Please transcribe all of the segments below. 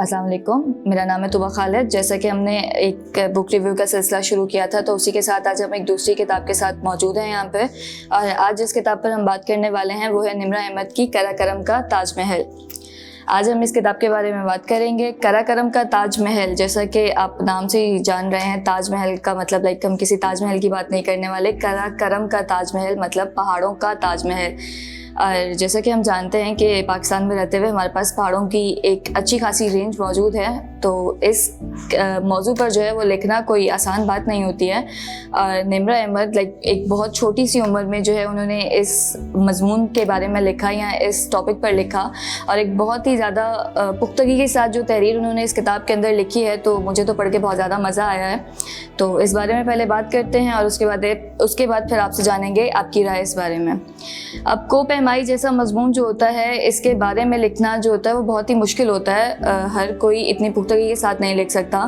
अस्सलाम वालेकुम, मेरा नाम है तुबा खालिद। जैसा कि हमने एक बुक रिव्यू का सिलसिला शुरू किया था, तो उसी के साथ आज हम एक दूसरी किताब के साथ मौजूद हैं यहाँ पे। और आज जिस किताब पर हम बात करने वाले हैं वो है निम्रा अहमद की कराकरम का ताजमहल। आज हम इस किताब के बारे में बात करेंगे। कराकरम का ताजमहल, जैसा कि आप नाम से ही जान रहे हैं, ताजमहल का मतलब लाइक हम किसी ताजमहल की बात नहीं करने वाले। कराकरम का ताजमहल मतलब पहाड़ों का ताजमहल। और जैसा कि हम जानते हैं कि पाकिस्तान में रहते हुए हमारे पास पहाड़ों की एक अच्छी खासी रेंज मौजूद है, तो इस मौजू पर जो है वो लिखना कोई आसान बात नहीं होती है। और निम्रा अहमद लाइक एक बहुत छोटी सी उम्र में जो है उन्होंने इस मजमून के बारे में लिखा या इस टॉपिक पर लिखा, और एक बहुत ही ज़्यादा पुख्तगी के साथ जो तहरीर उन्होंने इस किताब के अंदर लिखी है, तो मुझे तो पढ़ के बहुत ज़्यादा मज़ा आया है। तो इस बारे में पहले बात करते हैं और उसके बाद फिर आपसे जानेंगे आपकी राय इस बारे में। अब कोपहमाई जैसा मजमून जो होता है, इसके बारे में लिखना जो होता है वो बहुत ही मुश्किल होता है। हर कोई इतनी पुख्तगी के साथ नहीं लिख सकता,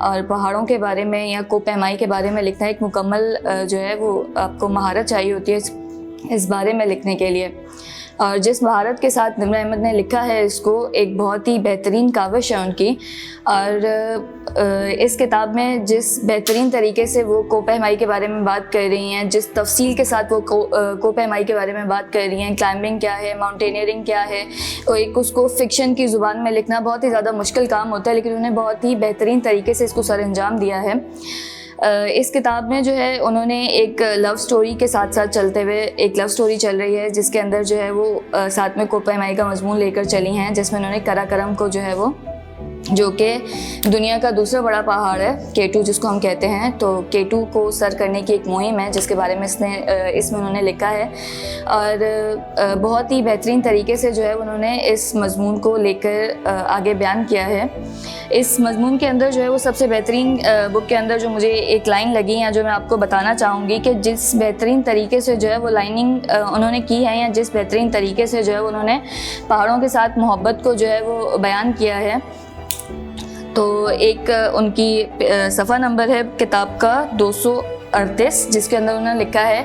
और पहाड़ों के बारे में या कोपहमाई के बारे में लिखना एक मुकम्मल जो है वो आपको महारत चाहिए होती है इस बारे में लिखने के लिए। और जिस महारत के साथ निम्रा अहमद ने लिखा है इसको, एक बहुत ही बेहतरीन काविश है उनकी। और इस किताब में जिस बेहतरीन तरीके से वो कोपहमाई के बारे में बात कर रही हैं, जिस तफसील के साथ वो कोपहमाई के बारे में बात कर रही हैं, क्लाइंबिंग क्या है, माउंटेनियरिंग क्या है, और एक उसको फ़िक्शन की ज़ुबान में लिखना बहुत ही ज़्यादा मुश्किल काम होता है, लेकिन उन्होंने बहुत ही बेहतरीन तरीके से इसको सरअंजाम दिया है। इस किताब में जो है उन्होंने एक लव स्टोरी के साथ साथ चलते हुए एक लव स्टोरी चल रही है, जिसके अंदर जो है वो साथ में कोपहमाई का मजमून लेकर चली हैं, जिसमें उन्होंने कराकरम को जो है वो, जो कि दुनिया का दूसरा बड़ा पहाड़ है, K2 जिसको हम कहते हैं, तो K2 को सर करने की एक मुहिम है जिसके बारे में इसमें उन्होंने लिखा है। और बहुत ही बेहतरीन तरीके से जो है उन्होंने इस मजमून को लेकर आगे बयान किया है। इस मजमून के अंदर जो है वो सबसे बेहतरीन बुक के अंदर जो मुझे एक लाइन लगी या जो मैं आपको बताना चाहूँगी कि जिस बेहतरीन तरीके से जो है वो लाइनिंग उन्होंने की है, या जिस बेहतरीन तरीके से जो है उन्होंने पहाड़ों के साथ मोहब्बत को जो है वो बयान किया है। तो एक उनकी सफ़ा नंबर है किताब का 238, जिसके अंदर उन्होंने लिखा है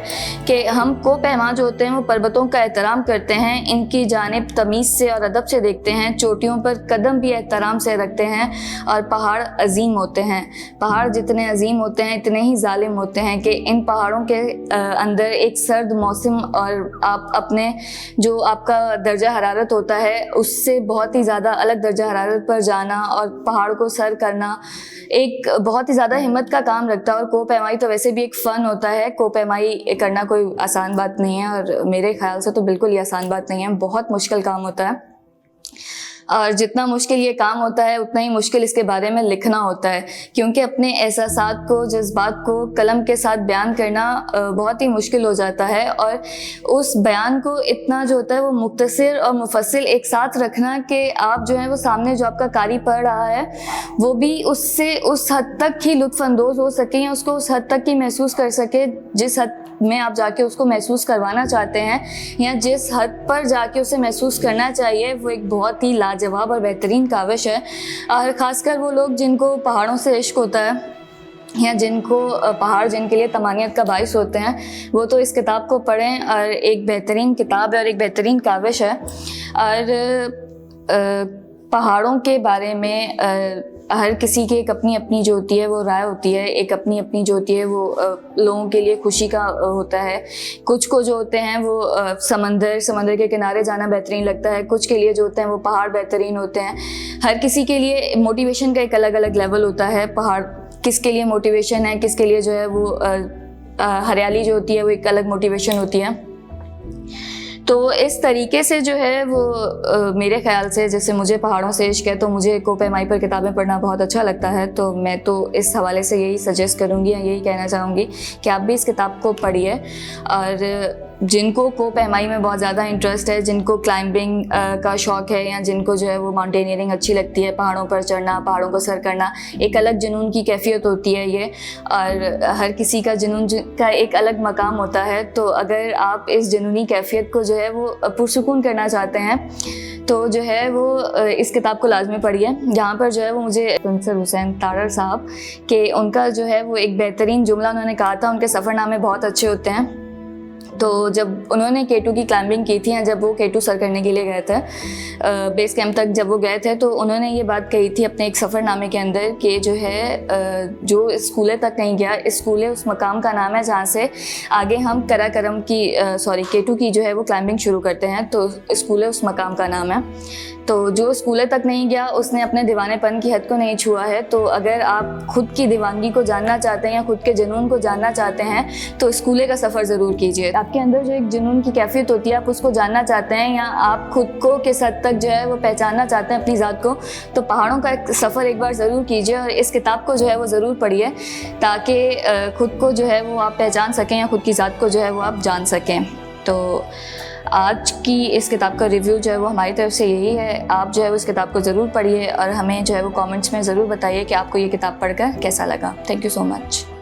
कि हम कोपहमा जो होते हैं वो पर्वतों का एहतराम करते हैं, इनकी जानिब तमीज़ से और अदब से देखते हैं, चोटियों पर कदम भी एहतराम से रखते हैं, और पहाड़ अजीम होते हैं। पहाड़ जितने अजीम होते हैं इतने ही जालिम होते हैं कि इन पहाड़ों के अंदर एक सर्द मौसम और आप अपने जो आपका दर्जा हरारत होता है उससे बहुत ही ज़्यादा अलग दर्जा हरारत पर जाना और पहाड़ को सर करना एक बहुत ही ज़्यादा हिम्मत का काम रखता है। और कोपहमाई तो वैसे भी एक फ़न होता है, कोपहमाई करना कोई आसान बात नहीं है, और मेरे ख्याल से तो बिल्कुल ही आसान बात नहीं है, बहुत मुश्किल काम होता है। और जितना मुश्किल ये काम होता है उतना ही मुश्किल इसके बारे में लिखना होता है, क्योंकि अपने एहसासात को, जज्बात को कलम के साथ बयान करना बहुत ही मुश्किल हो जाता है, और उस बयान को इतना जो होता है वो मुख्तसर और मुफस्सिल एक साथ रखना कि आप जो है वो सामने जो आपका कारी पढ़ रहा है वो भी उससे उस हद तक ही लुत्फ़अंदोज़ हो सके, या उसको उस हद तक ही महसूस कर सके जिस हद में आप जाके उसको महसूस करवाना चाहते हैं, या जिस हद पर जाके उसे महसूस करना चाहिए। वो एक बहुत ही लाजवाब और बेहतरीन काविश है। और ख़ासकर वो लोग जिनको पहाड़ों से इश्क होता है, या जिनको पहाड़ जिनके लिए तमानियत का बाइस होते हैं, वो तो इस किताब को पढ़ें। और एक बेहतरीन किताब है और एक बेहतरीन काविश है। और पहाड़ों के बारे में हर किसी की एक अपनी अपनी जो होती है वो राय होती है, एक अपनी अपनी जो होती है वो लोगों के लिए खुशी का होता है। कुछ को जो होते हैं वो समंदर के किनारे जाना बेहतरीन लगता है, कुछ के लिए जो होते हैं वो पहाड़ बेहतरीन होते हैं। हर किसी के लिए मोटिवेशन का एक अलग अलग लेवल होता है। पहाड़ किसके लिए मोटिवेशन है, किसके लिए जो है वो हरियाली जो होती है वो एक अलग मोटिवेशन होती है। तो इस तरीके से जो है वो मेरे ख़्याल से, जैसे मुझे पहाड़ों से इश्क है तो मुझे कोपहमाई पर किताबें पढ़ना बहुत अच्छा लगता है, तो मैं तो इस हवाले से यही सजेस्ट करूँगी या यही कहना चाहूँगी कि आप भी इस किताब को पढ़िए। और जिनको कोपहमाई में बहुत ज़्यादा इंटरेस्ट है, जिनको क्लाइंबिंग का शौक़ है, या जिनको जो है वो माउंटेनियरिंग अच्छी लगती है, पहाड़ों पर चढ़ना, पहाड़ों को सर करना, एक अलग जुनून की कैफियत होती है ये, और हर किसी का जुनून का एक अलग मकाम होता है। तो अगर आप इस जुनूनी कैफियत को जो है वो पुरसुकून करना चाहते हैं तो जो है वो इस किताब को लाजमी पढ़िए। जहाँ पर जो है वो मुझे प्रोफेसर हुसैन तारड़ साहब के उनका जो है वो एक बेहतरीन जुमला उन्होंने कहा था, उनके सफ़रनामे बहुत अच्छे होते हैं। تو جب انہوں نے K2 کی کلائمبنگ کی تھی، جب وہ K2 سر کرنے کے لیے گئے تھے بیس کیمپ تک، جب وہ گئے تھے تو انہوں نے یہ بات کہی تھی اپنے ایک سفر نامے کے اندر کہ جو ہے جو اسکولے تک نہیں گیا، اسکولے اس مقام کا نام ہے جہاں سے آگے ہم کراکرم کی K2 کی جو ہے وہ کلائمبنگ شروع کرتے ہیں، تو اسکولے اس مقام کا نام ہے۔ تو جو اسکولے تک نہیں گیا اس نے اپنے دیوانے پن کی حد کو نہیں چھوا ہے۔ تو اگر آپ خود کی دیوانگی کو جاننا چاہتے ہیں یا خود کے جنون کو جاننا چاہتے ہیں تو اسکولے کا سفر ضرور کیجیے۔ آپ کے اندر جو ایک جنون کی کیفیت ہوتی ہے، آپ اس کو جاننا چاہتے ہیں یا آپ خود کو کس حد تک جو ہے وہ پہچاننا چاہتے ہیں اپنی ذات کو، تو پہاڑوں کا ایک سفر ایک بار ضرور کیجیے اور اس کتاب کو جو ہے وہ ضرور پڑھیے تاکہ خود کو جو ہے وہ آپ پہچان سکیں یا خود کی ذات کو جو ہے وہ آپ جان سکیں۔ تو آج کی اس کتاب کا ریویو جو ہے وہ ہماری طرف سے یہی ہے۔ آپ جو ہے اس کتاب کو ضرور پڑھیے اور ہمیں جو ہے وہ کامنٹس میں ضرور بتائیے کہ آپ کو یہ کتاب پڑھ کر کیسا لگا۔ Thank you so much.